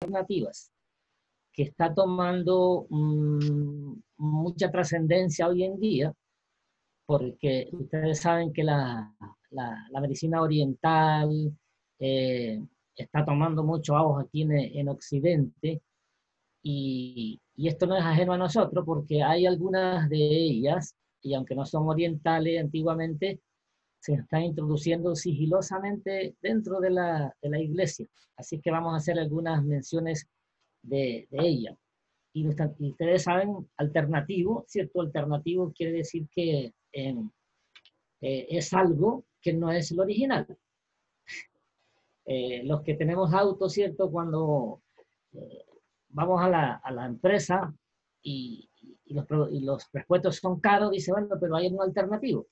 alternativas, que está tomando mucha trascendencia hoy en día, porque ustedes saben que la medicina oriental está tomando mucho auge aquí en Occidente, y esto no es ajeno a nosotros, porque hay algunas de ellas, y aunque no son orientales antiguamente, se están introduciendo sigilosamente dentro de la iglesia. Así que vamos a hacer algunas menciones de ella. Y ustedes saben, alternativo, ¿cierto? Alternativo quiere decir que es algo que no es el original. Los que tenemos autos, ¿cierto? Cuando vamos a la empresa y los repuestos son caros, dice, bueno, pero hay un alternativo.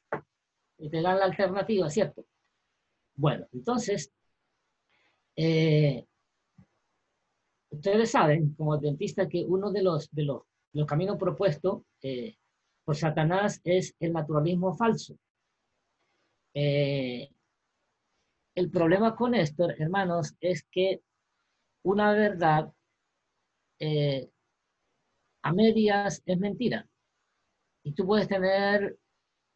Y te dan la alternativa, ¿cierto? Bueno, entonces, ustedes saben, como adventistas, que uno de los caminos propuestos por Satanás es el naturalismo falso. El problema con esto, hermanos, es que una verdad a medias es mentira. Y tú puedes tener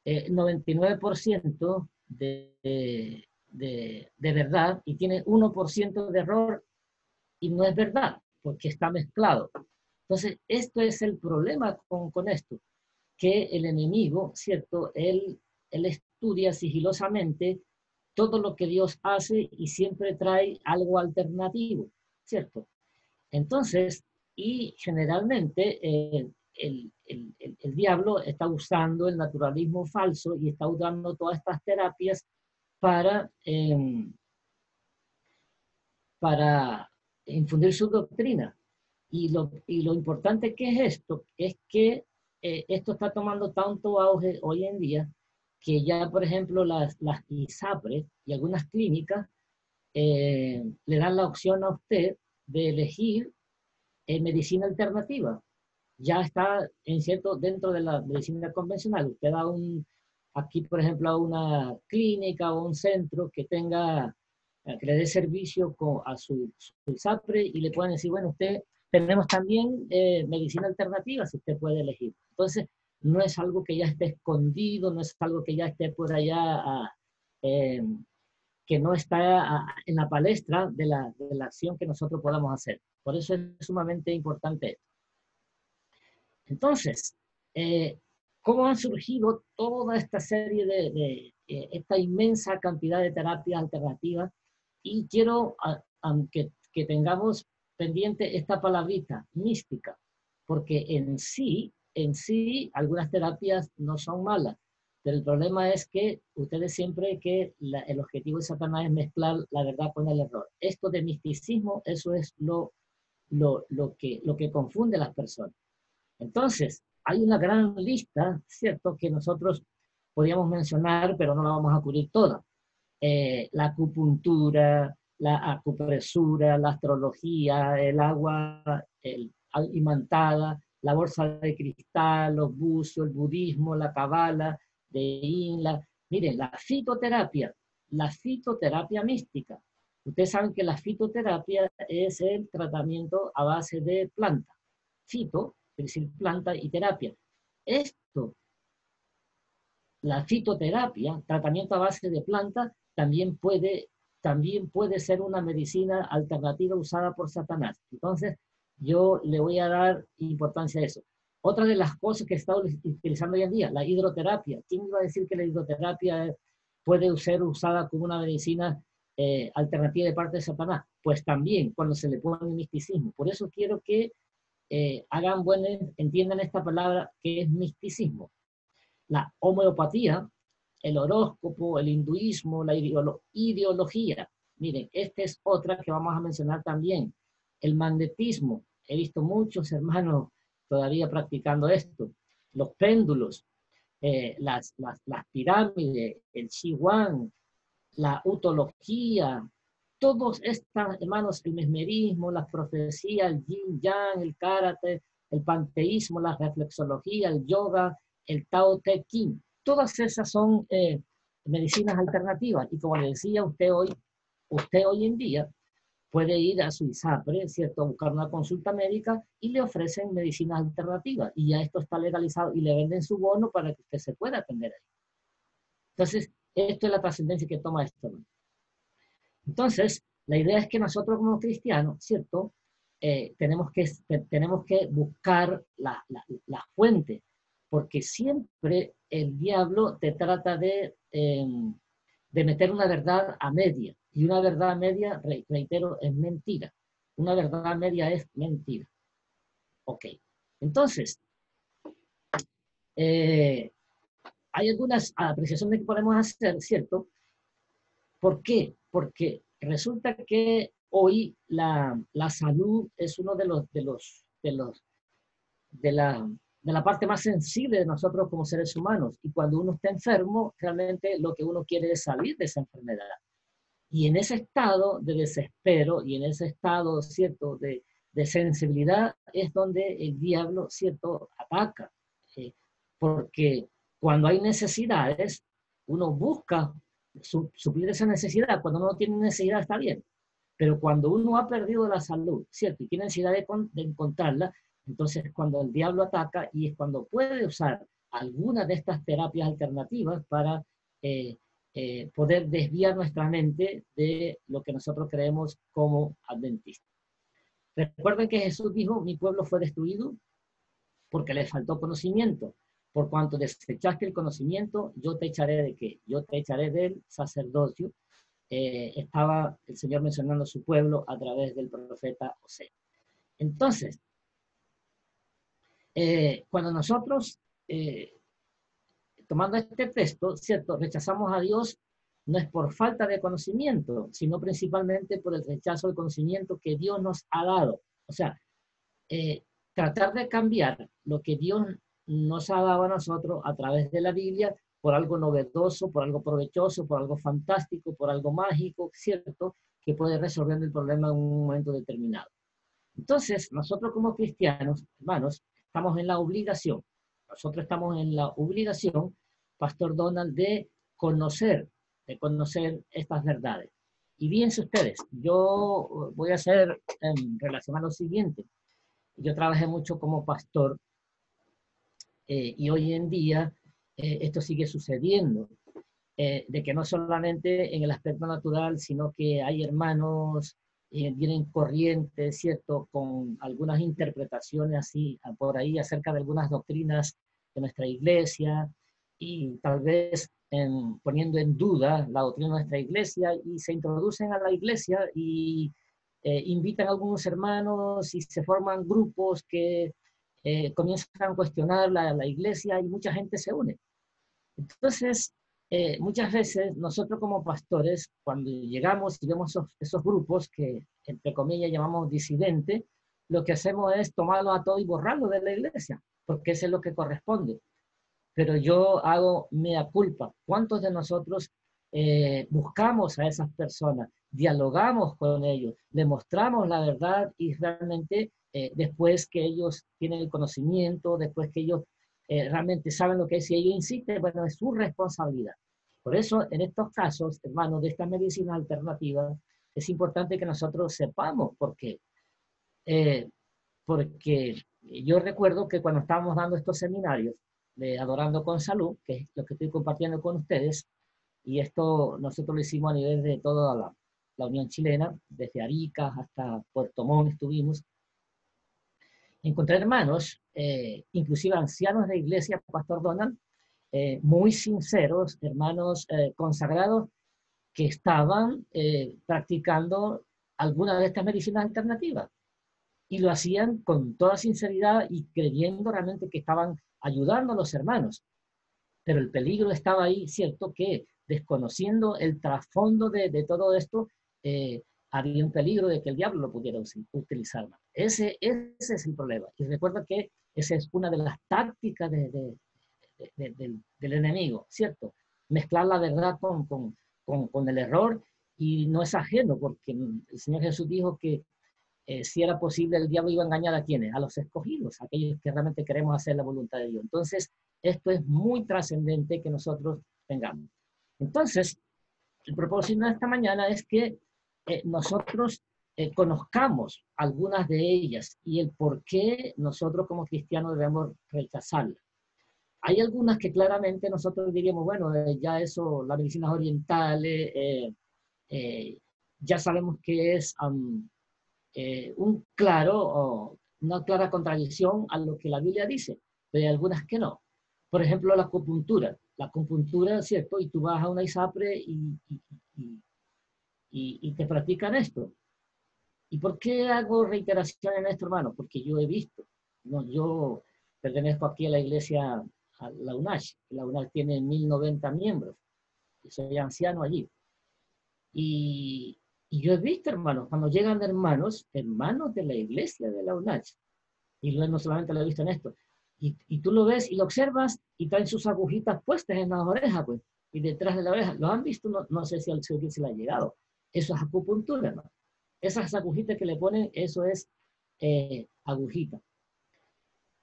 99% de verdad y tiene 1% de error y no es verdad, porque está mezclado. Entonces, esto es el problema con esto, que el enemigo, ¿cierto? Él estudia sigilosamente todo lo que Dios hace y siempre trae algo alternativo, ¿cierto? Entonces, y generalmente el diablo está usando el naturalismo falso y está usando todas estas terapias para, para infundir su doctrina. Y lo importante que es esto, es que esto está tomando tanto auge hoy en día, que ya, por ejemplo, las ISAPRE y algunas clínicas le dan la opción a usted de elegir medicina alternativa. Ya está dentro de la medicina convencional. Usted da aquí, por ejemplo, a una clínica o un centro que que le dé servicio a su ISAPRE y le pueden decir, bueno, tenemos también medicina alternativa, si usted puede elegir. Entonces, no es algo que ya esté escondido, no es algo que ya esté por allá, eh, que no está en la palestra de la acción que nosotros podamos hacer. Por eso es sumamente importante esto. Entonces, ¿cómo han surgido toda esta serie esta inmensa cantidad de terapias alternativas? Y quiero que tengamos pendiente esta palabrita, mística, porque en sí, algunas terapias no son malas, pero el problema es que ustedes siempre que el objetivo de Satanás es mezclar la verdad con el error. Esto de misticismo, eso es lo que confunde a las personas. Entonces, hay una gran lista, ¿cierto?, que nosotros podríamos mencionar, pero no la vamos a cubrir toda. La acupuntura, la acupresura, la astrología, el agua imantada, la bolsa de cristal, los bucios, el budismo, la cabala de Inla. Miren, la fitoterapia mística. Ustedes saben que la fitoterapia es el tratamiento a base de planta. Fito, es decir, planta y terapia. La fitoterapia, tratamiento a base de planta, también puede ser una medicina alternativa usada por Satanás. Entonces, yo le voy a dar importancia a eso. Otra de las cosas que está utilizando hoy en día, la hidroterapia. ¿Quién iba a decir que la hidroterapia puede ser usada como una medicina alternativa de parte de Satanás? Pues también, cuando se le pone misticismo. Por eso quiero que entiendan esta palabra que es misticismo. La homeopatía, el horóscopo, el hinduismo, la ideología. Miren, esta es otra que vamos a mencionar también. El magnetismo. He visto muchos hermanos todavía practicando esto. Los péndulos, las pirámides, el Qigong, la utología, todos estos, hermanos, el mesmerismo, las profecías, el yin yang, el karate, el panteísmo, la reflexología, el yoga, el Tao Te Ching, todas esas son medicinas alternativas. Y como le decía usted hoy en día, puede ir a su ISAPRE, ¿cierto?, a buscar una consulta médica y le ofrecen medicinas alternativas. Y ya esto está legalizado y le venden su bono para que usted se pueda atender ahí. Entonces, esto es la trascendencia que toma esto, ¿no? Entonces, la idea es que nosotros como cristianos, ¿cierto?, tenemos que buscar la fuente, porque siempre el diablo te trata de meter una verdad a media, y una verdad a media, reitero, es mentira. Una verdad a media es mentira. Ok. Entonces, hay algunas apreciaciones que podemos hacer, ¿cierto? ¿Por qué? Porque resulta que hoy la salud es uno de la parte más sensible de nosotros como seres humanos. Y cuando uno está enfermo, realmente lo que uno quiere es salir de esa enfermedad. Y en ese estado de desespero y en ese estado, ¿cierto?, de sensibilidad es donde el diablo, ¿cierto?, ataca. Eh, Porque cuando hay necesidades, uno busca suplir esa necesidad. Cuando uno no tiene necesidad está bien. Pero cuando uno ha perdido la salud, ¿cierto?, y tiene necesidad de encontrarla, entonces es cuando el diablo ataca y es cuando puede usar alguna de estas terapias alternativas para eh, poder desviar nuestra mente de lo que nosotros creemos como adventistas. Recuerden que Jesús dijo, mi pueblo fue destruido porque le faltó conocimiento. Por cuanto desechaste el conocimiento, yo te echaré de qué? Yo te echaré del sacerdocio. Estaba el Señor mencionando a su pueblo a través del profeta Osea. Entonces, cuando nosotros, tomando este texto, ¿cierto?, rechazamos a Dios, no es por falta de conocimiento, sino principalmente por el rechazo del conocimiento que Dios nos ha dado. O sea, tratar de cambiar lo que Dios nos ha dado a nosotros a través de la Biblia por algo novedoso, por algo provechoso, por algo fantástico, por algo mágico, ¿cierto?, que puede resolver el problema en un momento determinado. Entonces, nosotros como cristianos, hermanos, estamos en la obligación, Pastor Donald, de conocer estas verdades. Y fíjense ustedes, yo voy a hacer en relación a lo siguiente. Yo trabajé mucho como pastor y hoy en día esto sigue sucediendo, de que no solamente en el aspecto natural, sino que hay hermanos vienen corrientes, ¿cierto?, con algunas interpretaciones así por ahí acerca de algunas doctrinas de nuestra iglesia y tal vez poniendo en duda la doctrina de nuestra iglesia y se introducen a la iglesia y invitan a algunos hermanos y se forman grupos que comienzan a cuestionar la iglesia y mucha gente se une. Entonces, muchas veces nosotros como pastores, cuando llegamos y vemos esos grupos que, entre comillas, llamamos disidentes, lo que hacemos es tomarlo a todo y borrarlo de la iglesia, porque eso es lo que corresponde. Pero yo hago mea culpa. ¿Cuántos de nosotros buscamos a esas personas, dialogamos con ellos, demostramos la verdad y realmente después que ellos tienen el conocimiento, después que ellos realmente saben lo que es, si ellos insisten, bueno, es su responsabilidad. Por eso, en estos casos, hermanos, de estas medicinas alternativas, es importante que nosotros sepamos por qué. Porque yo recuerdo que cuando estábamos dando estos seminarios de Adorando con Salud, que es lo que estoy compartiendo con ustedes, y esto nosotros lo hicimos a nivel de toda la Unión Chilena, desde Arica hasta Puerto Montt estuvimos, encontré hermanos, inclusive ancianos de iglesia, Pastor Donald, muy sinceros, hermanos consagrados, que estaban practicando alguna de estas medicinas alternativas. Y lo hacían con toda sinceridad y creyendo realmente que estaban ayudando a los hermanos. Pero el peligro estaba ahí, ¿cierto? Que desconociendo el trasfondo de todo esto, había un peligro de que el diablo lo pudiera utilizar. Ese es el problema. Y recuerda que esa es una de las tácticas del enemigo, ¿cierto? Mezclar la verdad con el error y no es ajeno, porque el Señor Jesús dijo que si era posible, el diablo iba a engañar a quienes, a los escogidos, a aquellos que realmente queremos hacer la voluntad de Dios. Entonces, esto es muy trascendente que nosotros tengamos. Entonces, el propósito de esta mañana es que nosotros conozcamos algunas de ellas y el por qué nosotros como cristianos debemos rechazarlas. Hay algunas que claramente nosotros diríamos, bueno, ya eso, las medicinas orientales, eh, ya sabemos que es una clara contradicción a lo que la Biblia dice, pero hay algunas que no. Por ejemplo, la acupuntura. La acupuntura, ¿cierto? Y tú vas a una ISAPRE y te practican esto. ¿Y por qué hago reiteración en esto, hermano? Porque yo he visto, no, yo pertenezco aquí a la iglesia, a la UNACH. La UNACH tiene 1090 miembros. Yo soy anciano allí. Y, y yo he visto, hermanos, cuando llegan hermanos de la iglesia de la UNACH, y no solamente lo he visto en esto, y tú lo ves y lo observas y traen sus agujitas puestas en las orejas, pues, y detrás de la oreja. ¿Lo han visto? No, no sé si al señor se le ha llegado. Eso es acupuntura, hermano. Esas agujitas que le ponen, eso es agujita.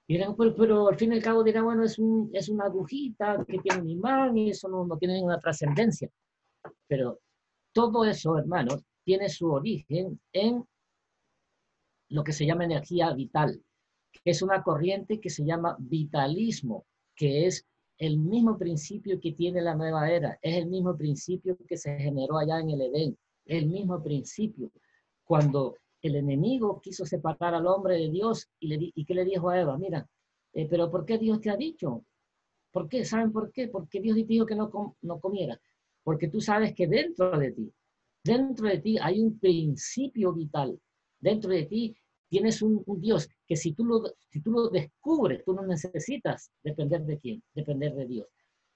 Y dirán, pero al fin y al cabo dirán, bueno, es una agujita que tiene un imán y eso no tiene ninguna trascendencia. Pero todo eso, hermanos, tiene su origen en lo que se llama energía vital, que es una corriente que se llama vitalismo, que es el mismo principio que tiene la nueva era, es el mismo principio que se generó allá en el Edén, el mismo principio. Cuando el enemigo quiso separar al hombre de Dios y ¿qué le dijo a Eva? Mira, pero ¿por qué Dios te ha dicho? ¿Por qué? ¿Saben por qué? Porque Dios te dijo que no comiera. Porque tú sabes que dentro de ti hay un principio vital. Dentro de ti tienes un Dios que si tú lo descubres, tú no necesitas depender de quién, depender de Dios.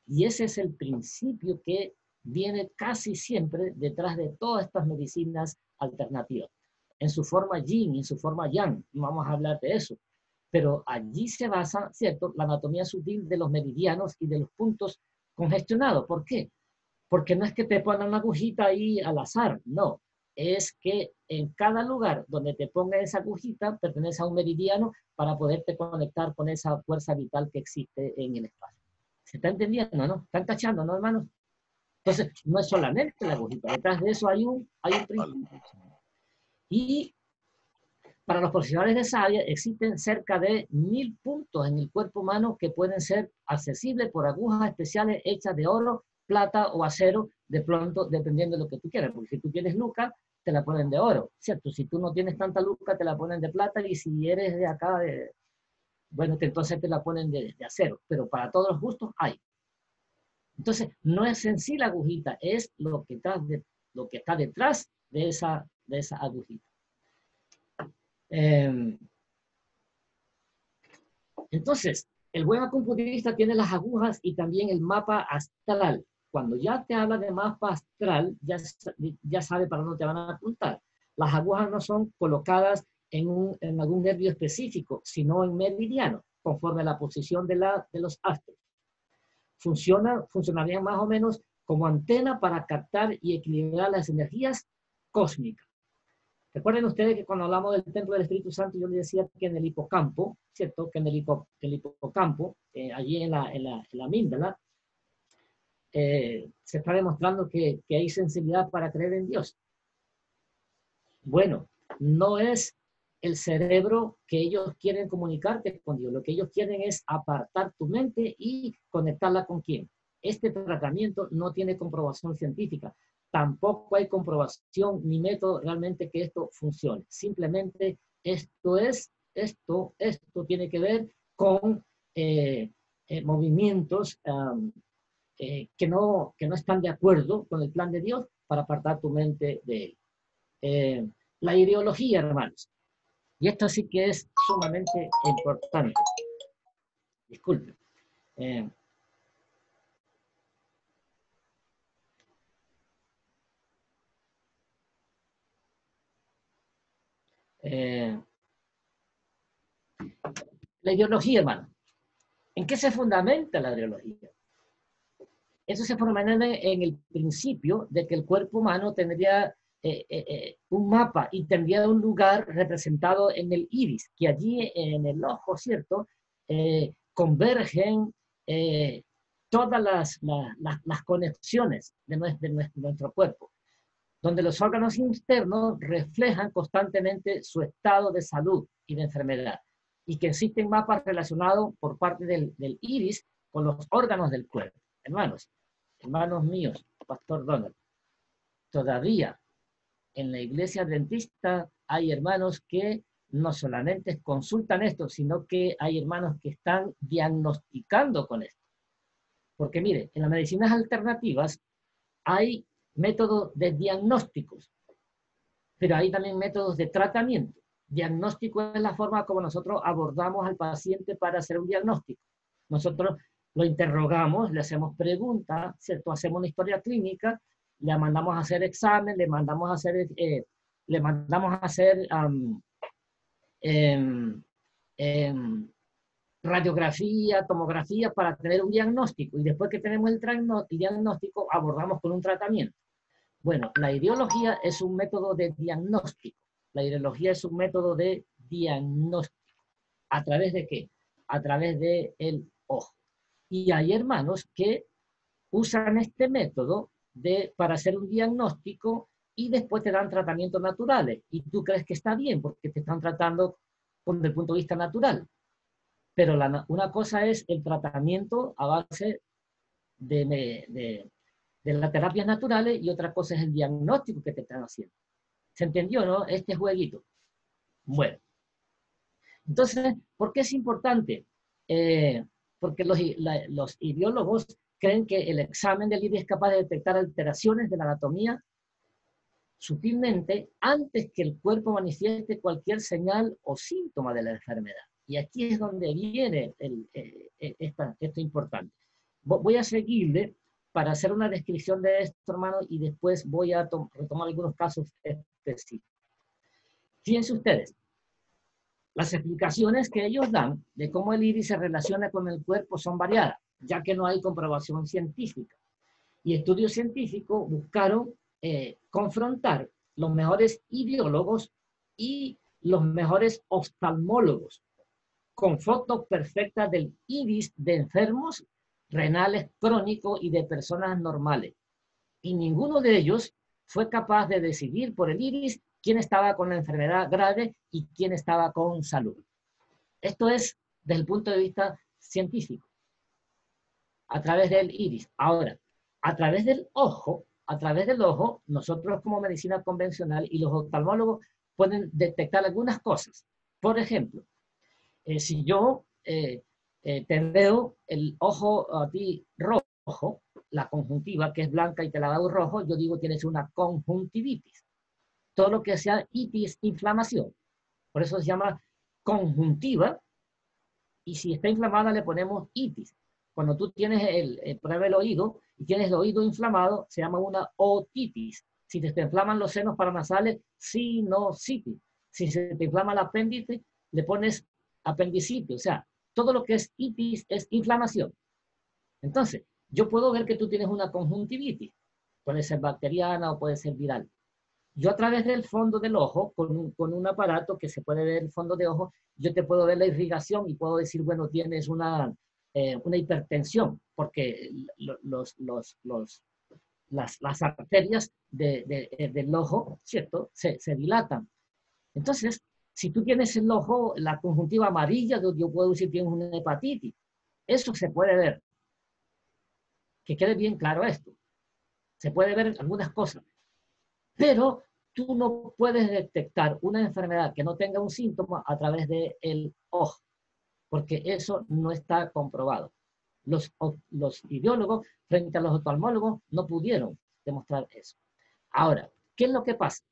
Y ese es el principio que viene casi siempre detrás de todas estas medicinas alternativas. En su forma yin, en su forma yang, vamos a hablar de eso. Pero allí se basa, ¿cierto?, la anatomía sutil de los meridianos y de los puntos congestionados. ¿Por qué? Porque no es que te pongan una agujita ahí al azar, no. Es que en cada lugar donde te ponga esa agujita pertenece a un meridiano para poderte conectar con esa fuerza vital que existe en el espacio. ¿Se está entendiendo, no? ¿Están cachando, no, hermanos? Entonces, no es solamente la agujita, detrás de eso hay un principio. Y para los profesionales de esa área existen cerca de 1000 puntos en el cuerpo humano que pueden ser accesibles por agujas especiales hechas de oro, plata o acero, de pronto, dependiendo de lo que tú quieras. Porque si tú tienes luca, te la ponen de oro, ¿cierto? Si tú no tienes tanta luca, te la ponen de plata, y si eres de acá, bueno, entonces te la ponen de acero. Pero para todos los gustos hay. Entonces, no es en sí la agujita, es lo que está detrás de esa agujita. Entonces, el buen acupunturista tiene las agujas y también el mapa astral. Cuando ya te habla de mapa astral, ya sabe para dónde te van a apuntar. Las agujas no son colocadas en algún nervio específico, sino en meridiano, conforme a la posición de los astros. Funcionarían más o menos como antena para captar y equilibrar las energías cósmicas. Recuerden ustedes que cuando hablamos del templo del Espíritu Santo, yo les decía que en el hipocampo, ¿cierto? Que en el hipocampo, allí en la amígdala, se está demostrando que hay sensibilidad para creer en Dios. Bueno, no es el cerebro que ellos quieren comunicarte con Dios. Lo que ellos quieren es apartar tu mente y conectarla con quién. Este tratamiento no tiene comprobación científica. Tampoco hay comprobación ni método realmente que esto funcione. Simplemente esto tiene que ver con movimientos que no están de acuerdo con el plan de Dios para apartar tu mente de él. La ideología, hermanos. Y esto sí que es sumamente importante. Disculpe. La ideología, hermano. ¿En qué se fundamenta la ideología? Eso se fundamenta en el principio de que el cuerpo humano tendría un mapa y tendría un lugar representado en el iris, que allí en el ojo, ¿cierto? Convergen todas las conexiones de nuestro cuerpo. donde los órganos internos reflejan constantemente su estado de salud y de enfermedad, y que existen mapas relacionados por parte del iris con los órganos del cuerpo. Hermanos míos, Pastor Donald, todavía en la iglesia adventista hay hermanos que no solamente consultan esto, sino que hay hermanos que están diagnosticando con esto. Porque mire, en las medicinas alternativas hay métodos de diagnósticos, pero hay también métodos de tratamiento. Diagnóstico es la forma como nosotros abordamos al paciente para hacer un diagnóstico. Nosotros lo interrogamos, le hacemos preguntas, ¿cierto? Hacemos una historia clínica, le mandamos a hacer examen, le mandamos a hacer radiografía, tomografía para tener un diagnóstico. Y después que tenemos el diagnóstico, abordamos con un tratamiento. Bueno, la ideología es un método de diagnóstico. La ideología es un método de diagnóstico. ¿A través de qué? A través del ojo. Y hay hermanos que usan este método para hacer un diagnóstico y después te dan tratamientos naturales. Y tú crees que está bien porque te están tratando desde el punto de vista natural. Pero una cosa es el tratamiento a base de las terapias naturales y otra cosa es el diagnóstico que te están haciendo. ¿Se entendió, no? Este jueguito. Bueno. Entonces, ¿por qué es importante? Porque los ideólogos creen que el examen del iris es capaz de detectar alteraciones de la anatomía sutilmente antes que el cuerpo manifieste cualquier señal o síntoma de la enfermedad. Y aquí es donde viene esto importante. Voy a seguirle para hacer una descripción de esto, hermano, y después voy a retomar algunos casos específicos. Fíjense ustedes, las explicaciones que ellos dan de cómo el iris se relaciona con el cuerpo son variadas, ya que no hay comprobación científica. Y estudios científicos buscaron confrontar los mejores ideólogos y los mejores oftalmólogos con fotos perfectas del iris de enfermos renales crónicos y de personas normales. Y ninguno de ellos fue capaz de decidir por el iris quién estaba con la enfermedad grave y quién estaba con salud. Esto es desde el punto de vista científico, a través del iris. Ahora, a través del ojo, nosotros como medicina convencional y los oftalmólogos pueden detectar algunas cosas. Por ejemplo, si yo te veo el ojo a ti rojo, la conjuntiva que es blanca y te la veo rojo, yo digo tienes una conjuntivitis. Todo lo que sea itis, inflamación. Por eso se llama conjuntiva y si está inflamada le ponemos itis. Cuando tú tienes prueba el oído y tienes el oído inflamado, se llama una otitis. Si te inflaman los senos paranasales, sinusitis. Si se te inflama el apéndice, le pones apendicitis. O sea, todo lo que es itis es inflamación. Entonces, yo puedo ver que tú tienes una conjuntivitis. Puede ser bacteriana o puede ser viral. Yo a través del fondo del ojo, con un aparato que se puede ver el fondo de ojo, yo te puedo ver la irrigación y puedo decir, bueno, tienes una hipertensión, porque las arterias del ojo, ¿cierto?, se dilatan. Entonces, si tú tienes el ojo, la conjuntiva amarilla, yo puedo decir que tienes una hepatitis. Eso se puede ver. Que quede bien claro esto. Se puede ver algunas cosas. Pero tú no puedes detectar una enfermedad que no tenga un síntoma a través del ojo, porque eso no está comprobado. Los ideólogos frente a los oftalmólogos no pudieron demostrar eso. Ahora, ¿qué es lo que pasa?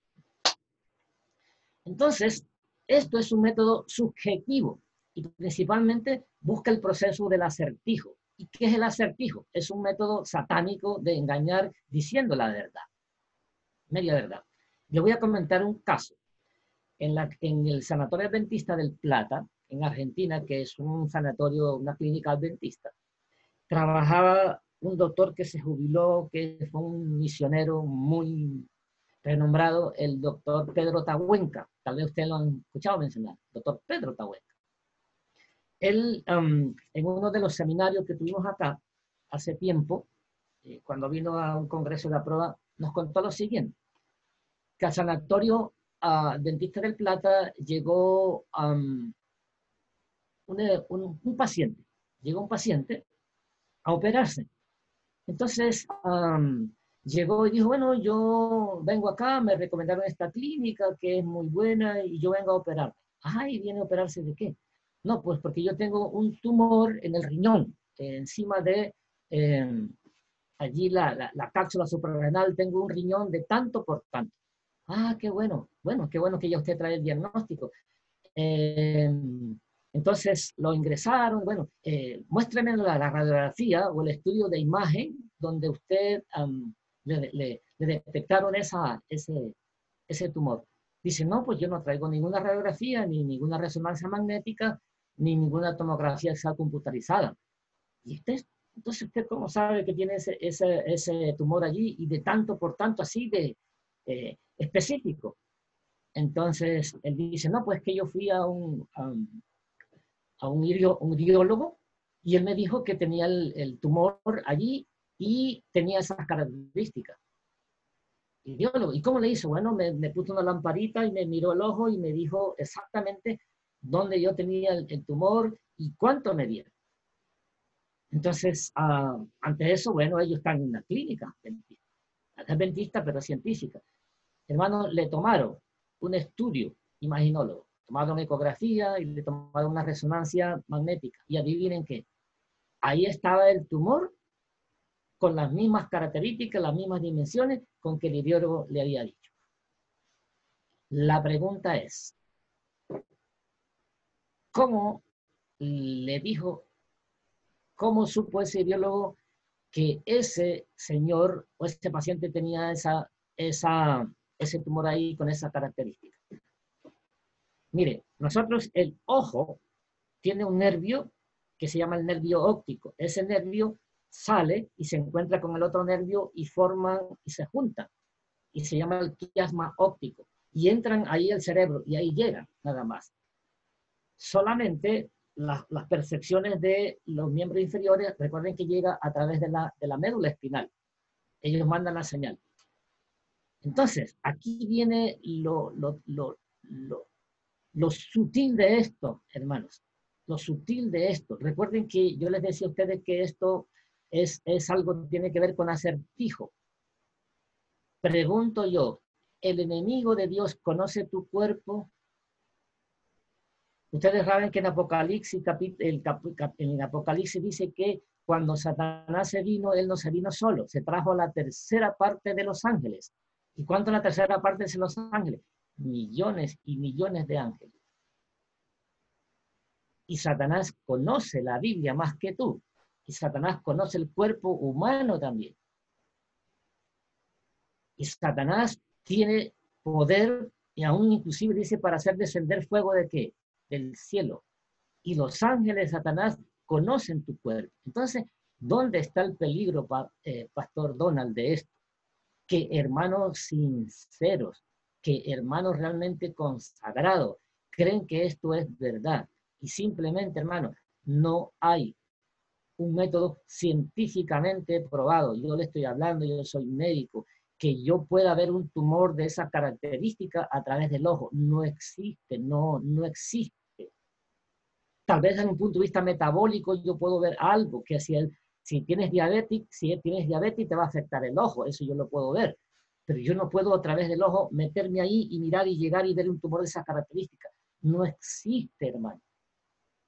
Entonces, esto es un método subjetivo y principalmente busca el proceso del acertijo. ¿Y qué es el acertijo? Es un método satánico de engañar diciendo la verdad, media verdad. Yo voy a comentar un caso. En el Sanatorio Adventista del Plata, en Argentina, que es un sanatorio, una clínica adventista, trabajaba un doctor que se jubiló, que fue un misionero muy renombrado, el doctor Pedro Tahuenca. Tal vez ustedes lo han escuchado mencionar, doctor Pedro Tahuenca. Él, en uno de los seminarios que tuvimos acá, hace tiempo, cuando vino a un congreso de la prueba, nos contó lo siguiente. que al sanatorio Dentista del Plata llegó un paciente. Llegó un paciente a operarse. Entonces, llegó y dijo, bueno, yo vengo acá, me recomendaron esta clínica que es muy buena y yo vengo a operarme. Ajá, ¿y viene a operarse de qué? No, pues porque yo tengo un tumor en el riñón, encima de allí la cápsula suprarrenal, tengo un riñón de tanto por tanto. Ah, qué bueno. Bueno, qué bueno que ya usted trae el diagnóstico. Eh, entonces lo ingresaron, bueno, muéstreme la radiografía o el estudio de imagen donde usted le detectaron ese tumor. Dice, no, pues yo no traigo ninguna radiografía, ni ninguna resonancia magnética, ni ninguna tomografía axial computarizada. Y entonces usted cómo sabe que tiene ese tumor allí y de tanto por tanto así de específico. Entonces él dice, no, pues que yo fui a un iriólogo y él me dijo que tenía el tumor allí y tenía esas características. Iriólogo. ¿Y cómo le hizo? Bueno, me puso una lamparita y me miró el ojo y me dijo exactamente dónde yo tenía el tumor y cuánto medía. Entonces, ante eso, bueno, ellos están en una clínica dentista. Es dentista, pero científica. Hermano, le tomaron un estudio imaginólogo, tomaron ecografía y le tomaron una resonancia magnética. Y adivinen qué, ahí estaba el tumor con las mismas características, las mismas dimensiones con que el iriólogo le había dicho. La pregunta es, ¿cómo le dijo, cómo supo ese iriólogo que ese señor o ese paciente tenía ese tumor ahí con esa característica? Mire, nosotros el ojo tiene un nervio que se llama el nervio óptico. Ese nervio sale y se encuentra con el otro nervio y forman y se juntan. Y se llama el quiasma óptico. Y entran ahí al cerebro y ahí llegan, nada más. Solamente las percepciones de los miembros inferiores, recuerden que llega a través de la médula espinal. Ellos mandan la señal. Entonces, aquí viene lo sutil de esto, hermanos. Lo sutil de esto. Recuerden que yo les decía a ustedes que esto es algo que tiene que ver con acertijo. Pregunto yo, ¿el enemigo de Dios conoce tu cuerpo? Ustedes saben que en Apocalipsis, en Apocalipsis dice que cuando Satanás se vino, él no se vino solo, se trajo a la tercera parte de los ángeles. ¿Y cuánto es la tercera parte de los ángeles? Millones y millones de ángeles. Y Satanás conoce la Biblia más que tú. Y Satanás conoce el cuerpo humano también. Y Satanás tiene poder, y aún inclusive dice, para hacer descender fuego ¿de qué? Del cielo. Y los ángeles de Satanás conocen tu cuerpo. Entonces, ¿dónde está el peligro, Pastor Donald, de esto? Que hermanos sinceros, que hermanos realmente consagrados, creen que esto es verdad. Y simplemente, hermano, no hay un método científicamente probado. Yo le estoy hablando, yo soy médico, que yo pueda ver un tumor de esa característica a través del ojo. No existe, no existe. Tal vez desde un punto de vista metabólico yo puedo ver algo, que si tienes diabetes te va a afectar el ojo, eso yo lo puedo ver. Pero yo no puedo a través del ojo meterme ahí y mirar y llegar y ver un tumor de esas características. No existe, hermano.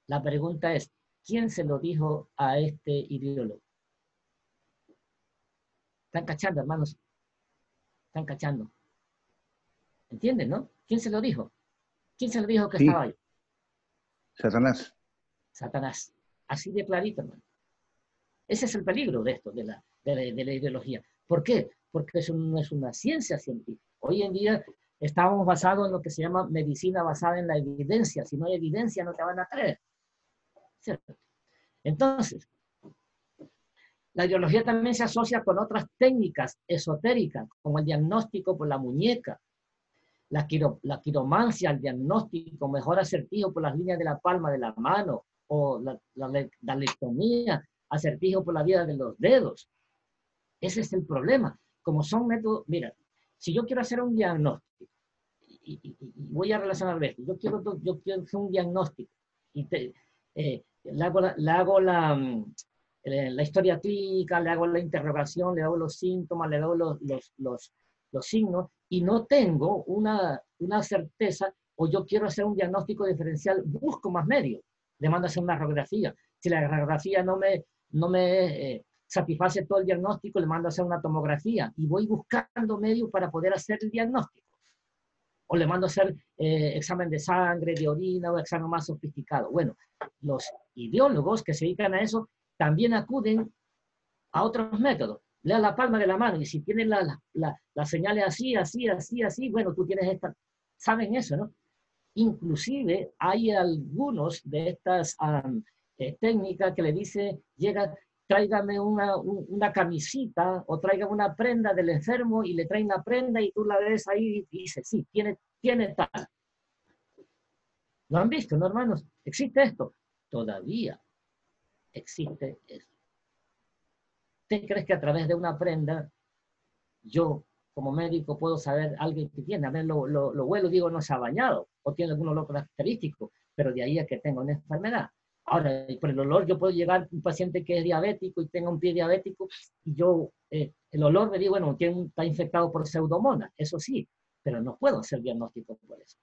La pregunta es, ¿quién se lo dijo a este ideólogo? ¿Están cachando, hermanos? ¿Están cachando? ¿Entienden, no? ¿Quién se lo dijo? ¿Quién se lo dijo que Sí, estaba ahí? Satanás. Satanás. Así de clarito, hermano. Ese es el peligro de esto, de la ideología. ¿Por qué? Porque eso no es una ciencia científica. Hoy en día estamos basados en lo que se llama medicina basada en la evidencia. Si no hay evidencia, no te van a creer. ¿Cierto? Entonces, la ideología también se asocia con otras técnicas esotéricas, como el diagnóstico por la muñeca, la quiromancia, el diagnóstico mejor acertijo por las líneas de la palma de la mano, o la lectomía, acertijo por la vía de los dedos. Ese es el problema. Como son métodos, mira, si yo quiero hacer un diagnóstico, y voy a relacionar esto, yo quiero hacer un diagnóstico, y le hago la historia clínica, le hago la interrogación, le hago los síntomas, le hago los signos, y no tengo una certeza, o yo quiero hacer un diagnóstico diferencial, busco más medios, le mando a hacer una radiografía. Si la radiografía no me satisface todo el diagnóstico, le mando a hacer una tomografía, y voy buscando medios para poder hacer el diagnóstico. O le mando a hacer examen de sangre, de orina, o examen más sofisticado. Bueno, los ideólogos que se dedican a eso también acuden a otros métodos. Le das la palma de la mano, y si tienes las señales así, así, así, así, bueno, tú tienes esta, saben eso, ¿no? Inclusive hay algunos de estas técnicas que le dice, llega, tráigame una camisita o tráigame una prenda del enfermo, y le traen la prenda y tú la ves ahí y dices, sí, tiene tal. ¿Lo han visto, no, hermanos? ¿Existe esto? Todavía existe eso. ¿Usted cree que a través de una prenda yo, como médico, puedo saber alguien que tiene? A ver, lo huelo, digo, no se ha bañado o tiene algún olor característico, pero de ahí a que tenga una enfermedad. Ahora, por el olor, yo puedo llegar a un paciente que es diabético y tenga un pie diabético, y yo, el olor me digo, bueno, está infectado por pseudomonas, eso sí, pero no puedo hacer diagnóstico por eso.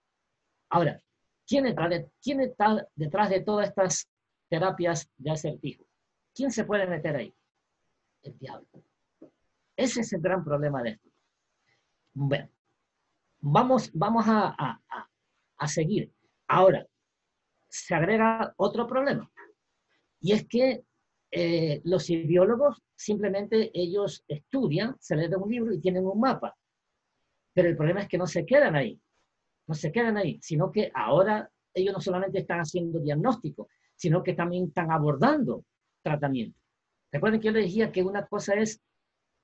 Ahora, ¿quién está detrás de todas estas terapias de acertijo? ¿Quién se puede meter ahí? El diablo. Ese es el gran problema de esto. Bueno, vamos a seguir. Ahora, se agrega otro problema, y es que los ideólogos simplemente ellos estudian, se les da un libro y tienen un mapa, pero el problema es que no se quedan ahí, sino que ahora ellos no solamente están haciendo diagnóstico, sino que también están abordando tratamiento. Recuerden que yo les decía que una cosa es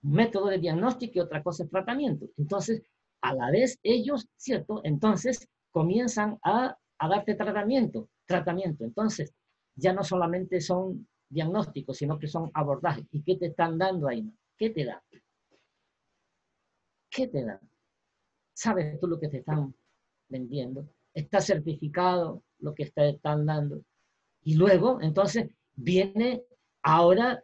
método de diagnóstico y otra cosa es tratamiento. Entonces, a la vez ellos, ¿cierto? Entonces comienzan a darte tratamiento. Entonces, ya no solamente son diagnósticos, sino que son abordajes. ¿Y qué te están dando ahí? ¿Qué te dan? ¿Qué te dan? ¿Sabes tú lo que te están vendiendo? ¿Está certificado lo que te están dando? Y luego, entonces, viene ahora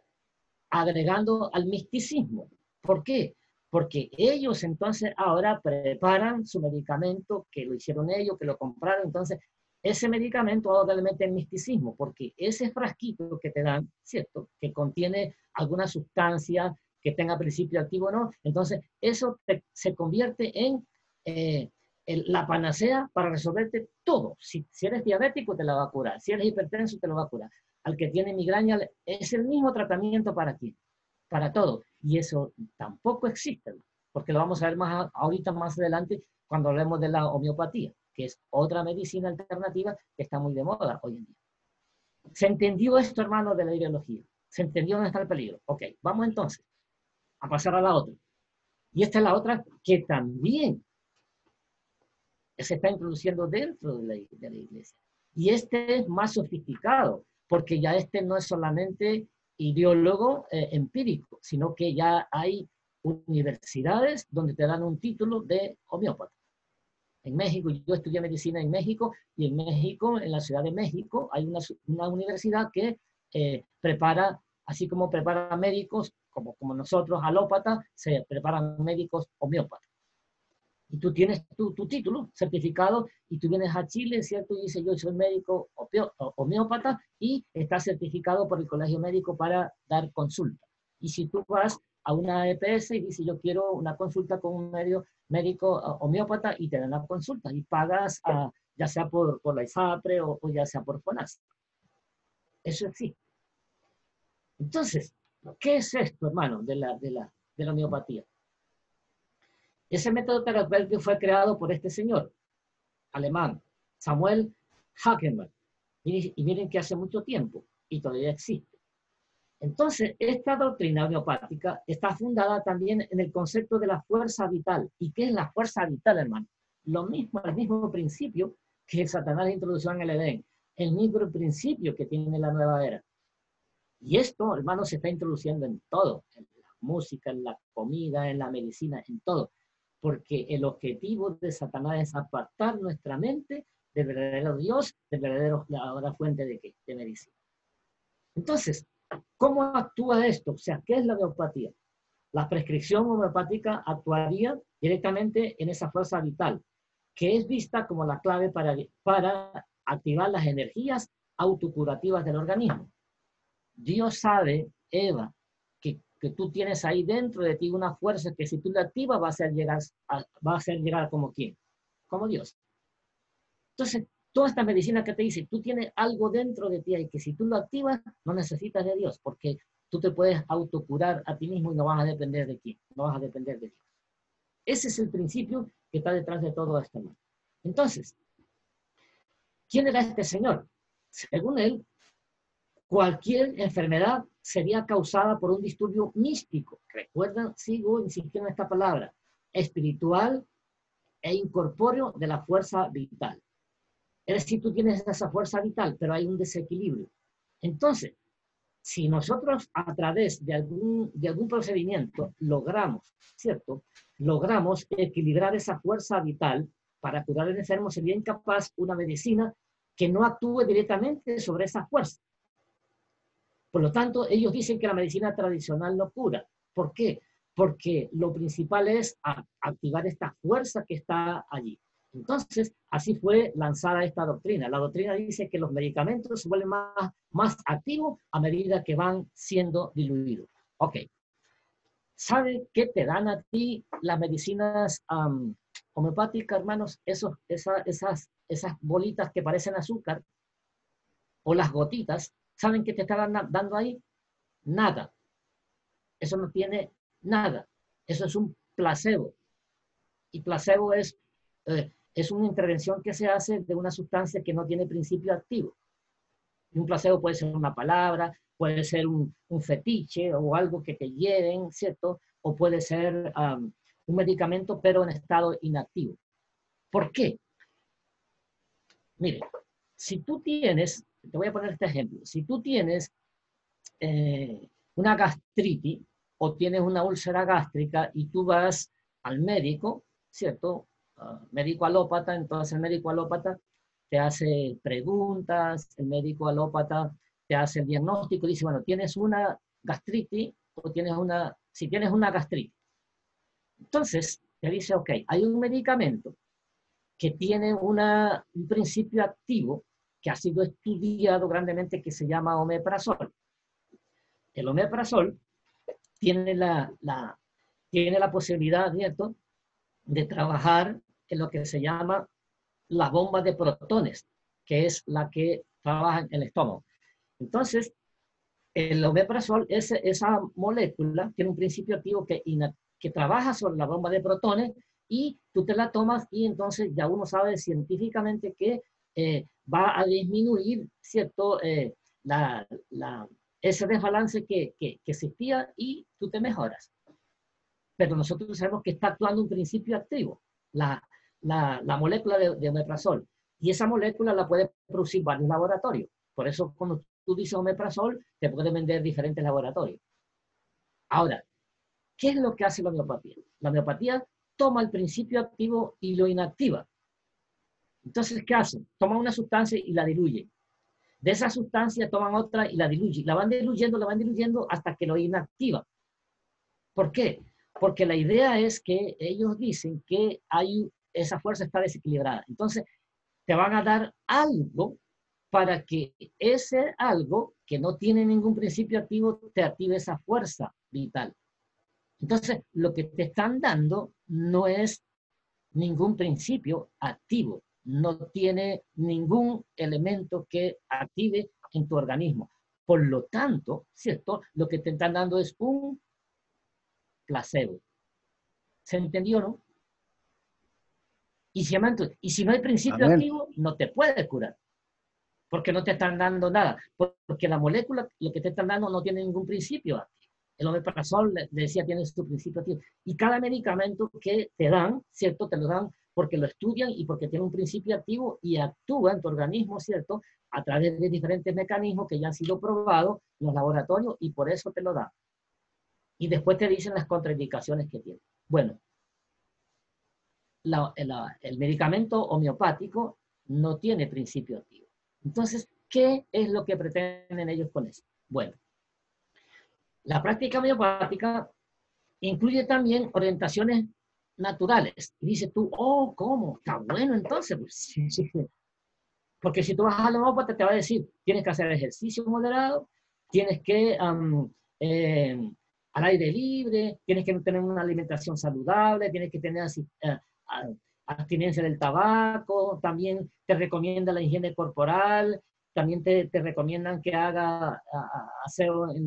agregando al misticismo. ¿Por qué? Porque ellos entonces ahora preparan su medicamento, que lo hicieron ellos, que lo compraron. Entonces, ese medicamento ahora le meten misticismo, porque ese frasquito que te dan, ¿cierto? Que contiene alguna sustancia que tenga principio activo o no, entonces eso se convierte en la panacea para resolverte todo. Si eres diabético, te la va a curar. Si eres hipertenso, te lo va a curar. Al que tiene migraña, es el mismo tratamiento para ti, para todo. Y eso tampoco existe, porque lo vamos a ver ahorita más adelante cuando hablemos de la homeopatía, que es otra medicina alternativa que está muy de moda hoy en día. ¿Se entendió esto, hermano, de la ideología? ¿Se entendió dónde está el peligro? Ok, vamos entonces a pasar a la otra. Y esta es la otra que también se está introduciendo dentro de la iglesia. Y este es más sofisticado, porque ya este no es solamente ideólogo empírico, sino que ya hay universidades donde te dan un título de homeópata. En México, yo estudié medicina en México, y en México, en la Ciudad de México, hay una universidad que prepara, así como prepara médicos, como nosotros, alópatas, se preparan médicos homeópatas. Y tú tienes tu título certificado, y tú vienes a Chile, ¿cierto? Y dices, yo soy médico homeópata, y está certificado por el Colegio Médico para dar consulta. Y si tú vas a una EPS y dices, yo quiero una consulta con un médico homeópata, y te dan la consulta, y pagas ya sea por la ISAPRE o ya sea por FONASA. Eso existe. Entonces, ¿qué es esto, hermano, de la homeopatía? Ese método terapéutico fue creado por este señor alemán, Samuel Hahnemann. Y miren que hace mucho tiempo, y todavía existe. Entonces, esta doctrina homeopática está fundada también en el concepto de la fuerza vital. ¿Y qué es la fuerza vital, hermano? El mismo principio que Satanás introdujo en el Edén, el mismo principio que tiene la nueva era. Y esto, hermano, se está introduciendo en todo, en la música, en la comida, en la medicina, en todo. porque el objetivo de Satanás es apartar nuestra mente del verdadero Dios, del verdadero, la fuente de ¿qué? De medicina. Entonces, ¿cómo actúa esto? O sea, ¿qué es la homeopatía? La prescripción homeopática actuaría directamente en esa fuerza vital, que es vista como la clave para activar las energías autocurativas del organismo. Dios sabe, Eva, que tú tienes ahí dentro de ti una fuerza que si tú la activas va a hacer llegar como quién, como Dios. Entonces, toda esta medicina que te dice, tú tienes algo dentro de ti y que si tú lo activas, no necesitas de Dios, porque tú te puedes autocurar a ti mismo y no vas a depender de quién, no vas a depender de Dios. Ese es el principio que está detrás de todo esto. Entonces, ¿quién era este señor? Según él, cualquier enfermedad sería causada por un disturbio místico. Recuerdan, sigo insistiendo en esta palabra, espiritual e incorpóreo de la fuerza vital. Es decir, tú tienes esa fuerza vital, pero hay un desequilibrio. Entonces, si nosotros a través de algún procedimiento logramos, ¿cierto? Logramos equilibrar esa fuerza vital para curar al enfermo, sería incapaz una medicina que no actúe directamente sobre esa fuerza. Por lo tanto, ellos dicen que la medicina tradicional no cura. ¿Por qué? Porque lo principal es activar esta fuerza que está allí. Entonces, así fue lanzada esta doctrina. La doctrina dice que los medicamentos se vuelven más activos a medida que van siendo diluidos. Ok. ¿Sabe qué te dan a ti las medicinas homeopáticas, hermanos? Esas bolitas que parecen azúcar o las gotitas. ¿Saben qué te están dando ahí? Nada. Eso no tiene nada. Eso es un placebo. Y placebo es una intervención que se hace de una sustancia que no tiene principio activo. Y un placebo puede ser una palabra, puede ser un fetiche o algo que te lleven, ¿cierto? O puede ser un medicamento, pero en estado inactivo. ¿Por qué? Mire, si tú tienes, te voy a poner este ejemplo, si tú tienes una gastritis o tienes una úlcera gástrica y tú vas al médico, ¿cierto? Médico alópata, entonces el médico alópata te hace preguntas, el médico alópata te hace el diagnóstico y dice, bueno, tienes una gastritis o si tienes una gastritis. Entonces te dice, ok, hay un medicamento que tiene un principio activo que ha sido estudiado grandemente que se llama omeprazol. El omeprazol tiene la posibilidad, ¿cierto?, de trabajar en lo que se llama la bomba de protones, que es la que trabaja en el estómago. Entonces, el omeprazol, esa molécula, tiene un principio activo que trabaja sobre la bomba de protones y tú te la tomas y entonces ya uno sabe científicamente que va a disminuir, ¿cierto?, ese desbalance que existía y tú te mejoras. Pero nosotros sabemos que está actuando un principio activo, la molécula de omeprazol. Y esa molécula la puede producir varios laboratorios. Por eso cuando tú dices omeprazol, te puede vender diferentes laboratorios. Ahora, ¿qué es lo que hace la homeopatía? La homeopatía toma el principio activo y lo inactiva. Entonces, ¿qué hacen? Toman una sustancia y la diluyen. De esa sustancia toman otra y la diluyen. La van diluyendo hasta que lo inactivan. ¿Por qué? Porque la idea es que ellos dicen que esa fuerza está desequilibrada. Entonces, te van a dar algo para que ese algo que no tiene ningún principio activo te active esa fuerza vital. Entonces, lo que te están dando no es ningún principio activo, no tiene ningún elemento que active en tu organismo. Por lo tanto, ¿cierto? Lo que te están dando es un placebo. ¿Se entendió, no? Y si no hay principio Amén. activo, no te puede curar. Porque no te están dando nada. Porque la molécula, lo que te están dando, no tiene ningún principio activo. El omeprazol, le decía, tiene su principio activo. Y cada medicamento que te dan, ¿cierto? Te lo dan porque lo estudian y porque tiene un principio activo y actúa en tu organismo, ¿cierto? A través de diferentes mecanismos que ya han sido probados en los laboratorios y por eso te lo dan. Y después te dicen las contraindicaciones que tiene. Bueno, el medicamento homeopático no tiene principio activo. Entonces, ¿qué es lo que pretenden ellos con eso? Bueno, la práctica homeopática incluye también orientaciones naturales. Y dices tú, oh, ¿cómo? Está bueno entonces. Pues, sí, sí. Porque si tú vas al homeópata te va a decir, tienes que hacer ejercicio moderado, tienes que eh, al aire libre, tienes que tener una alimentación saludable, tienes que tener abstinencia del tabaco, también te recomienda la higiene corporal, también te recomiendan que haga aseo en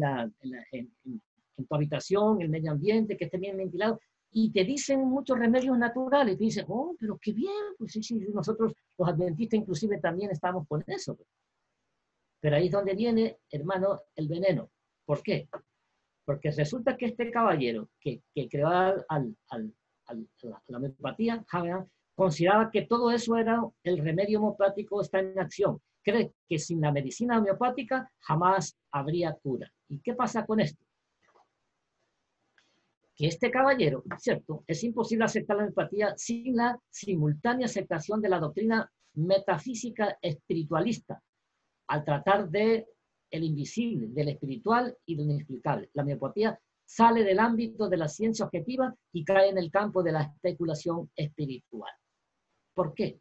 tu habitación, el medio ambiente, que esté bien ventilado, y te dicen muchos remedios naturales, y te dicen, oh, pero qué bien, pues sí, sí, nosotros los adventistas inclusive también estamos con eso. Pero ahí es donde viene, hermano, el veneno. ¿Por qué? Porque resulta que este caballero que creó la homeopatía, Hagen, consideraba que todo eso era el remedio homeopático está en acción. Cree que sin la medicina homeopática jamás habría cura. ¿Y qué pasa con esto? Que este caballero, ¿cierto? Es imposible aceptar la homeopatía sin la simultánea aceptación de la doctrina metafísica espiritualista, al tratar de el invisible, del espiritual y de lo inexplicable. La homeopatía sale del ámbito de la ciencia objetiva y cae en el campo de la especulación espiritual. ¿Por qué?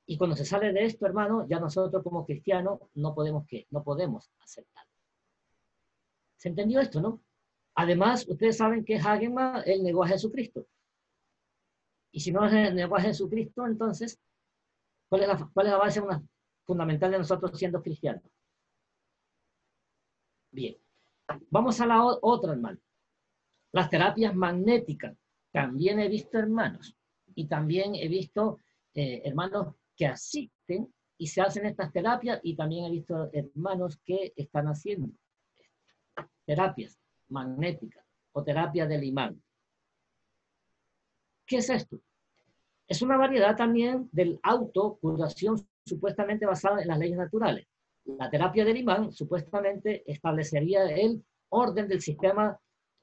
Y cuando se sale de esto, hermano, ya nosotros como cristianos no podemos aceptarlo. ¿Se entendió esto, no? Además, ustedes saben que Hageman, él negó a Jesucristo. Y si no negó a Jesucristo, entonces, ¿cuál es la base fundamental de nosotros siendo cristianos? Bien. Vamos a la otra, hermano. Las terapias magnéticas. También he visto hermanos. Y también he visto hermanos que asisten y se hacen estas terapias. Y también he visto hermanos que están haciendo terapias magnéticas o terapia del imán. ¿Qué es esto? Es una variedad también del autocuración supuestamente basada en las leyes naturales. La terapia del imán supuestamente establecería el orden del sistema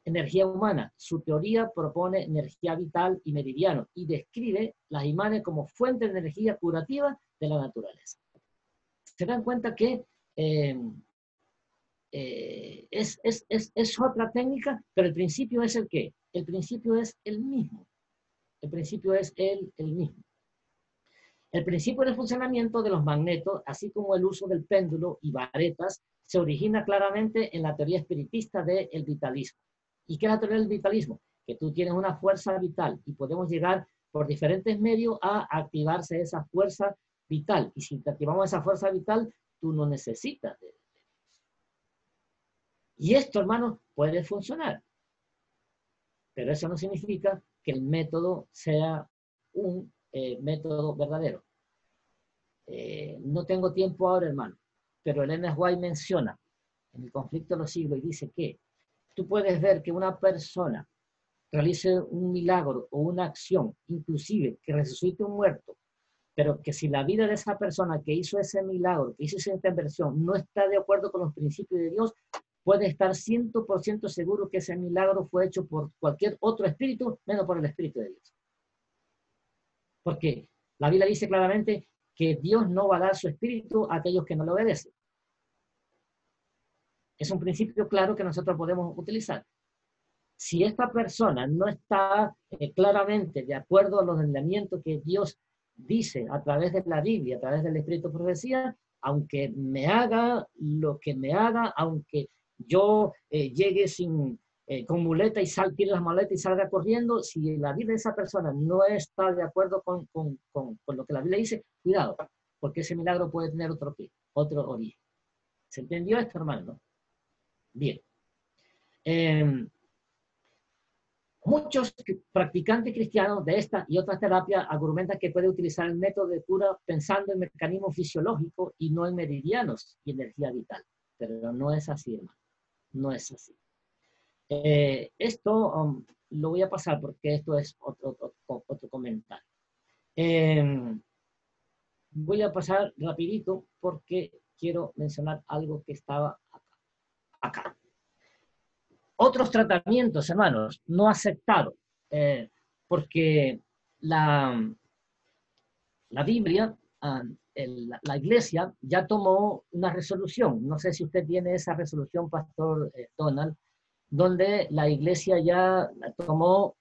energía humana. Su teoría propone energía vital y meridiano y describe las imanes como fuente de energía curativa de la naturaleza. Se dan cuenta que es otra técnica, pero el principio es el ¿qué? El principio es el mismo. El principio es el mismo. El principio de funcionamiento de los magnetos, así como el uso del péndulo y varetas, se origina claramente en la teoría espiritista del vitalismo. ¿Y qué es la teoría del vitalismo? Que tú tienes una fuerza vital y podemos llegar por diferentes medios a activarse esa fuerza vital. Y si te activamos esa fuerza vital, tú no necesitas de Dios. Y esto, hermano, puede funcionar. Pero eso no significa que el método sea un método verdadero. No tengo tiempo ahora, hermano, pero Elena White menciona en el conflicto de los siglos y dice que tú puedes ver que una persona realice un milagro o una acción, inclusive que resucite un muerto, pero que si la vida de esa persona que hizo ese milagro, que hizo esa intervención, no está de acuerdo con los principios de Dios, puede estar 100% seguro que ese milagro fue hecho por cualquier otro espíritu, menos por el Espíritu de Dios. Porque la Biblia dice claramente que Dios no va a dar su espíritu a aquellos que no le obedecen. Es un principio claro que nosotros podemos utilizar. Si esta persona no está claramente de acuerdo a los lineamientos que Dios dice a través de la Biblia, a través del Espíritu de Profecía, aunque me haga lo que me haga, aunque yo llegue con muleta y tire las maletas y salga corriendo, si la vida de esa persona no está de acuerdo con lo que la Biblia dice, cuidado, porque ese milagro puede tener otro origen. ¿Se entendió esto, hermano? Bien. Muchos practicantes cristianos de esta y otras terapias argumentan que puede utilizar el método de cura pensando en mecanismos fisiológicos y no en meridianos y energía vital. Pero no es así, hermano. No es así. Esto lo voy a pasar porque esto es otro comentario. Voy a pasar rapidito porque quiero mencionar algo que estaba acá. Otros tratamientos, hermanos, no aceptados. porque la, la Biblia, la iglesia ya tomó una resolución. No sé si usted tiene esa resolución, Pastor Donald, donde la iglesia ya tomó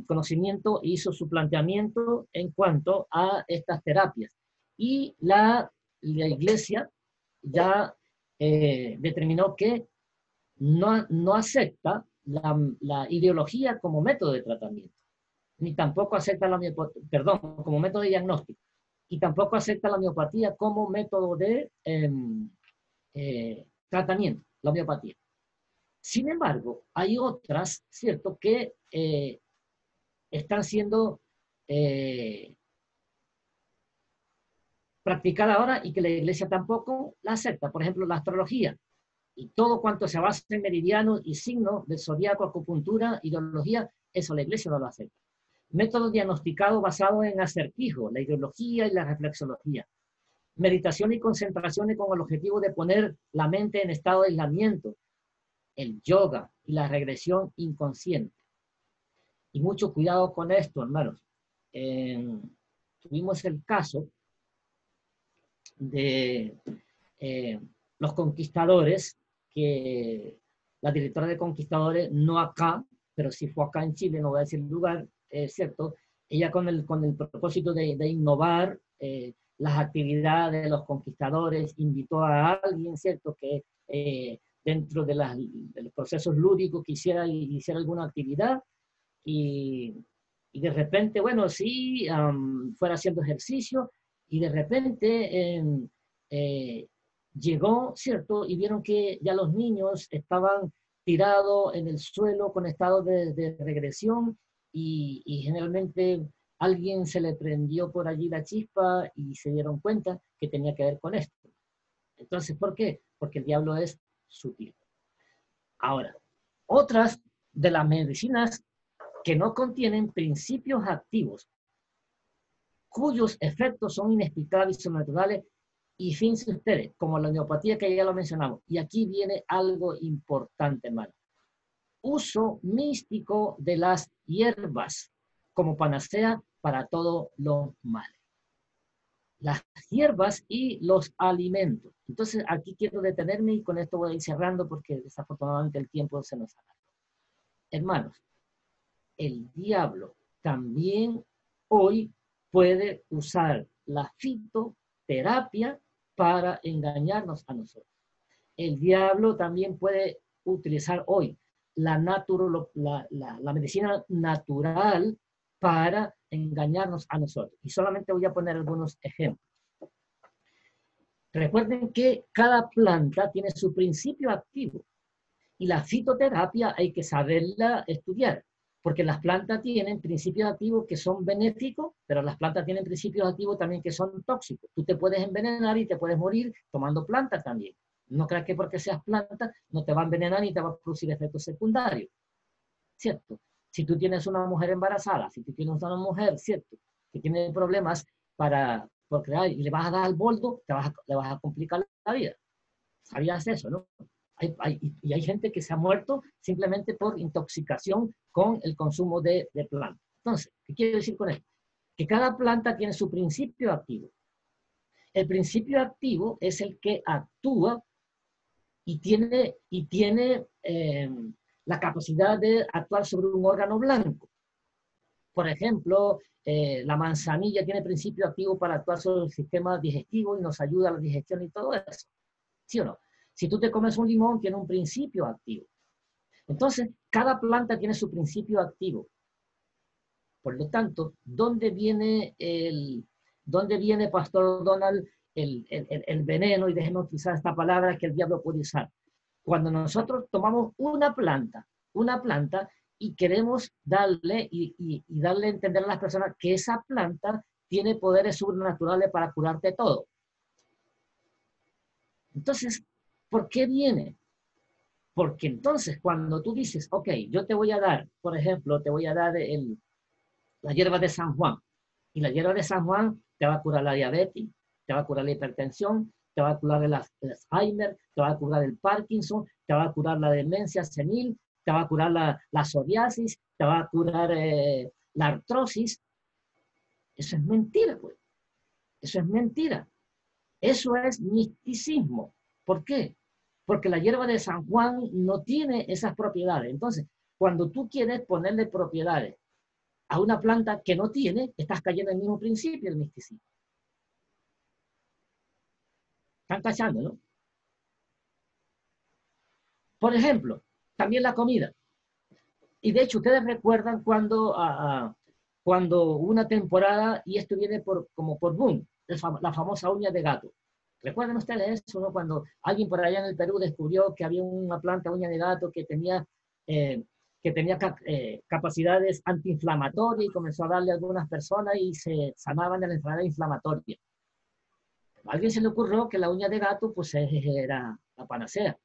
conocimiento, hizo su planteamiento en cuanto a estas terapias. Y la iglesia ya determinó que no acepta la ideología como método de tratamiento, ni tampoco acepta la homeopatía, perdón, como método de diagnóstico, y tampoco acepta la homeopatía como método de tratamiento, la homeopatía. Sin embargo, hay otras, ¿cierto?, que están siendo practicadas ahora y que la iglesia tampoco la acepta. Por ejemplo, la astrología y todo cuanto se basa en meridianos y signos del zodiaco, acupuntura, ideología, eso la iglesia no lo acepta. Método diagnosticado basado en acertijos, la ideología y la reflexología. Meditación y concentraciones con el objetivo de poner la mente en estado de aislamiento, el yoga y la regresión inconsciente. Y mucho cuidado con esto, hermanos. Tuvimos el caso de los conquistadores, que la directora de Conquistadores, no acá, pero sí fue acá en Chile, no voy a decir el lugar, ¿cierto? Ella con el propósito de innovar las actividades de los conquistadores, invitó a alguien, ¿cierto?, que dentro de los procesos lúdicos que hiciera alguna actividad y de repente, bueno, sí, fuera haciendo ejercicio y de repente llegó, ¿cierto? Y vieron que ya los niños estaban tirados en el suelo con estado de regresión y generalmente alguien se le prendió por allí la chispa y se dieron cuenta que tenía que ver con esto. Entonces, ¿por qué? Porque el diablo es sutil. Ahora, otras de las medicinas que no contienen principios activos, cuyos efectos son inexplicables y sobrenaturales, y fíjense ustedes, como la homeopatía que ya lo mencionamos, y aquí viene algo importante, hermano. Uso místico de las hierbas como panacea para todos los males. Las hierbas y los alimentos. Entonces, aquí quiero detenerme y con esto voy a ir cerrando porque desafortunadamente el tiempo se nos acaba. Hermanos, el diablo también hoy puede usar la fitoterapia para engañarnos a nosotros. El diablo también puede utilizar hoy la medicina natural para engañarnos a nosotros. Y solamente voy a poner algunos ejemplos. Recuerden que cada planta tiene su principio activo y la fitoterapia hay que saberla estudiar, porque las plantas tienen principios activos que son benéficos, pero las plantas tienen principios activos también que son tóxicos. Tú te puedes envenenar y te puedes morir tomando plantas también. No creas que porque seas planta no te va a envenenar ni te va a producir efectos secundarios, ¿cierto? Si tú tienes una mujer embarazada, si tú tienes una mujer, ¿cierto?, que tiene problemas para procrear y le vas a dar al boldo, le vas a complicar la vida. ¿Sabías eso, no? Hay gente que se ha muerto simplemente por intoxicación con el consumo de plantas. Entonces, ¿qué quiero decir con esto? Que cada planta tiene su principio activo. El principio activo es el que actúa y tiene la capacidad de actuar sobre un órgano blanco. Por ejemplo, la manzanilla tiene principio activo para actuar sobre el sistema digestivo y nos ayuda a la digestión y todo eso. ¿Sí o no? Si tú te comes un limón, tiene un principio activo. Entonces, cada planta tiene su principio activo. Por lo tanto, ¿dónde viene, Pastor Donald, el veneno? Y déjenme utilizar esta palabra que el diablo puede usar. Cuando nosotros tomamos una planta, y queremos darle y darle a entender a las personas que esa planta tiene poderes sobrenaturales para curarte todo. Entonces, ¿por qué viene? Porque entonces cuando tú dices, ok, yo te voy a dar, por ejemplo, te voy a dar la hierba de San Juan, y la hierba de San Juan te va a curar la diabetes, te va a curar la hipertensión, te va a curar el Alzheimer, te va a curar el Parkinson, te va a curar la demencia senil, te va a curar la psoriasis, te va a curar la artrosis, eso es mentira, pues. Eso es mentira. Eso es misticismo. ¿Por qué? Porque la hierba de San Juan no tiene esas propiedades. Entonces, cuando tú quieres ponerle propiedades a una planta que no tiene, estás cayendo en el mismo principio del misticismo. ¿Están cachando, no? Por ejemplo, también la comida. Y de hecho, ustedes recuerdan cuando hubo una temporada, y esto viene como por boom, la famosa uña de gato. ¿Recuerdan ustedes eso, no? Cuando alguien por allá en el Perú descubrió que había una planta uña de gato que tenía capacidades antiinflamatorias y comenzó a darle a algunas personas y se sanaban de la enfermedad inflamatoria. A alguien se le ocurrió que la uña de gato pues era la panacea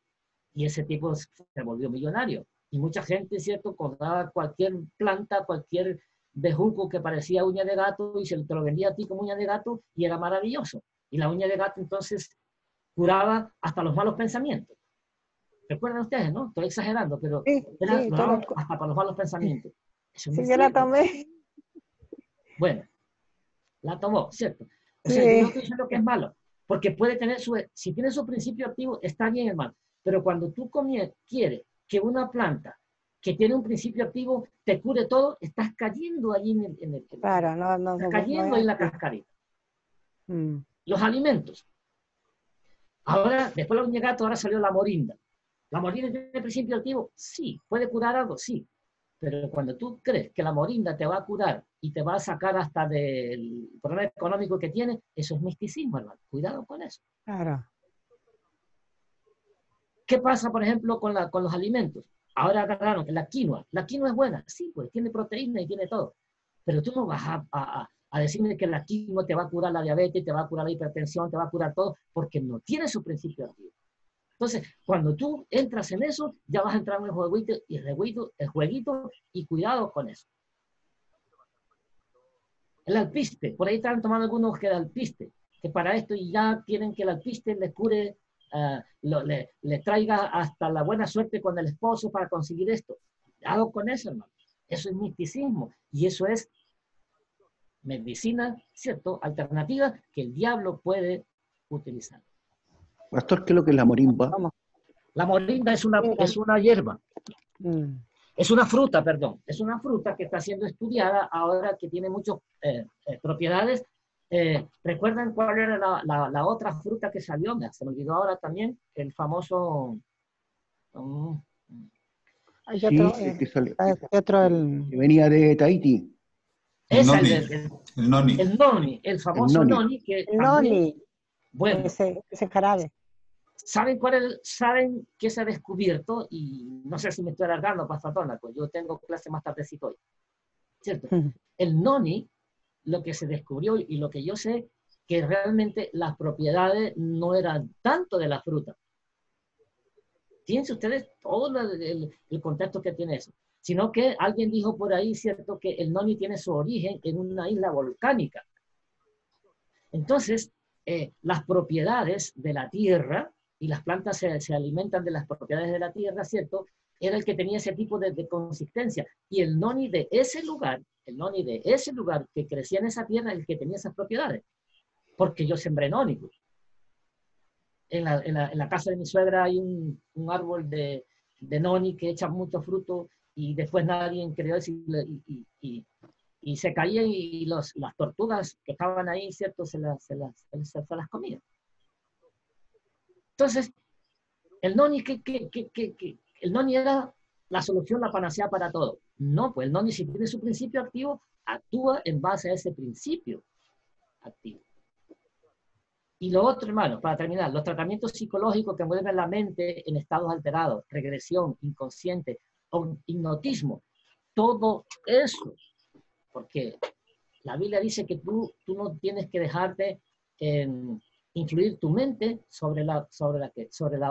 y ese tipo se volvió millonario. Y mucha gente, ¿cierto?, compraba cualquier planta, cualquier bejuco que parecía uña de gato y te lo vendía a ti como uña de gato y era maravilloso. Y la uña de gato entonces curaba hasta los malos pensamientos. ¿Recuerdan ustedes, no? Estoy exagerando, pero Sí, era sí, hasta para los malos pensamientos. Eso sí, es yo la cierto. tomé. Bueno, la tomó, ¿cierto? O sea, yo no Sí. estoy diciendo que es malo, porque puede tener si tiene su principio activo, está bien, hermano. Pero cuando tú quieres que una planta que tiene un principio activo te cure todo, estás cayendo allí Claro, no estás cayendo ahí es en la así. cascarita. Mm. Los alimentos. Ahora, después de la uña de gato, ahora salió la morinda. ¿La morinda tiene principio activo? Sí. ¿Puede curar algo? Sí. Pero cuando tú crees que la morinda te va a curar y te va a sacar hasta del problema económico que tiene, eso es misticismo, hermano. Cuidado con eso. Claro. ¿Qué pasa, por ejemplo, con los alimentos? Ahora agarraron la quinoa. La quinoa es buena, sí, pues tiene proteína y tiene todo. Pero tú no vas a decirme que la quinoa te va a curar la diabetes, te va a curar la hipertensión, te va a curar todo, porque no tiene su principio activo. Entonces, cuando tú entras en eso, ya vas a entrar en el jueguito y cuidado con eso. El alpiste, por ahí están tomando algunos que el alpiste, que para esto y ya quieren que el alpiste les cure, le traiga hasta la buena suerte con el esposo para conseguir esto. Cuidado con eso, hermano. Eso es misticismo y eso es medicina, ¿cierto? Alternativa que el diablo puede utilizar. Pastor, ¿qué es lo que es la morimba? Vamos. La morinda es una hierba. Mm. Es una fruta, perdón. Es una fruta que está siendo estudiada ahora que tiene muchas propiedades. ¿Recuerdan cuál era la otra fruta que salió? Se me olvidó ahora también. El famoso... Hay Sí, otro, que salió, hay otro que venía de Tahití, El esa, noni, el noni. el noni, el el famoso noni. noni, que el también, noni, bueno, ese jarabe. ¿saben qué se ha descubierto? Y no sé si me estoy alargando, Pastatona, pues yo tengo clase más tardecito hoy. ¿Cierto? El noni, lo que se descubrió y lo que yo sé, que realmente las propiedades no eran tanto de la fruta. Fíjense ustedes todo el contexto que tiene eso. Sino que alguien dijo por ahí, ¿cierto?, que el noni tiene su origen en una isla volcánica. Entonces, las propiedades de la tierra, y las plantas se alimentan de las propiedades de la tierra, ¿cierto?, era el que tenía ese tipo de consistencia. Y el noni de ese lugar que crecía en esa tierra, el que tenía esas propiedades. Porque yo sembré noni. En la casa de mi suegra hay un árbol de noni que echa mucho fruto y después nadie creyó y se caían y las tortugas que estaban ahí, ¿cierto?, se las comían. Entonces, el noni, el noni era la solución, la panacea para todo. No, pues el noni, si tiene su principio activo, actúa en base a ese principio activo. Y lo otro, hermano, para terminar, los tratamientos psicológicos que mueven la mente en estados alterados, regresión, inconsciente, o hipnotismo, todo eso, porque la Biblia dice que tú no tienes que dejarte influir tu mente sobre la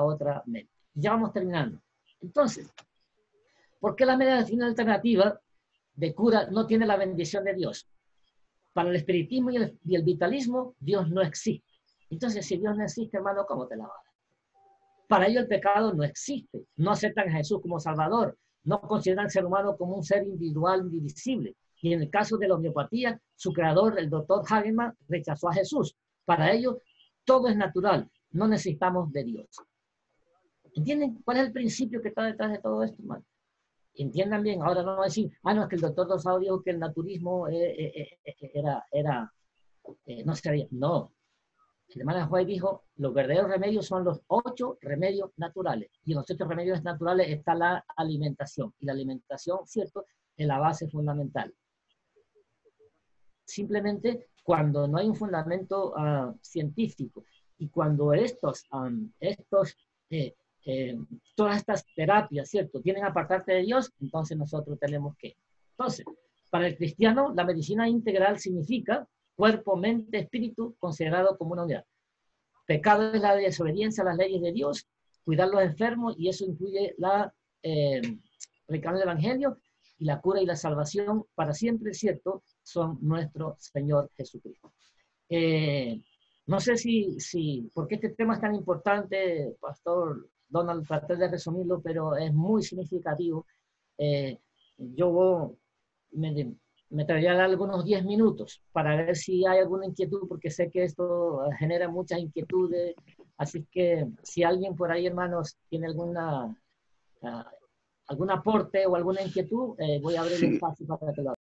otra mente. Ya vamos terminando. Entonces, ¿por qué la medicina alternativa de cura no tiene la bendición de Dios? Para el espiritismo y el vitalismo, Dios no existe. Entonces, si Dios no existe, hermano, ¿cómo te la vas a dar? Para ellos el pecado no existe. No aceptan a Jesús como Salvador. No consideran al ser humano como un ser individual, indivisible. Y en el caso de la homeopatía, su creador, el doctor Hahnemann, rechazó a Jesús. Para ellos, todo es natural, no necesitamos de Dios. ¿Entienden cuál es el principio que está detrás de todo esto, hermano? Entiendan bien, ahora no decir, no, es que el doctor Rosado dijo que el naturismo no sabía. No, el hermano Juárez dijo, los verdaderos remedios son los 8 remedios naturales. Y en los 8 remedios naturales está la alimentación. Y la alimentación, cierto, es la base fundamental. Simplemente cuando no hay un fundamento científico y cuando todas estas terapias, ¿cierto?, tienen apartarte de Dios, entonces nosotros tenemos que. Entonces, para el cristiano, la medicina integral significa cuerpo, mente, espíritu, considerado como una unidad. Pecado es la desobediencia a las leyes de Dios, cuidar a los enfermos, y eso incluye la predicación del Evangelio, y la cura y la salvación para siempre, ¿cierto?, son nuestro Señor Jesucristo. No sé por qué este tema es tan importante, Pastor Donald, traté de resumirlo, pero es muy significativo. Yo me traería algunos 10 minutos para ver si hay alguna inquietud, porque sé que esto genera muchas inquietudes. Así que si alguien por ahí, hermanos, tiene algún aporte o alguna inquietud, voy a abrir el Sí. espacio para que lo haga.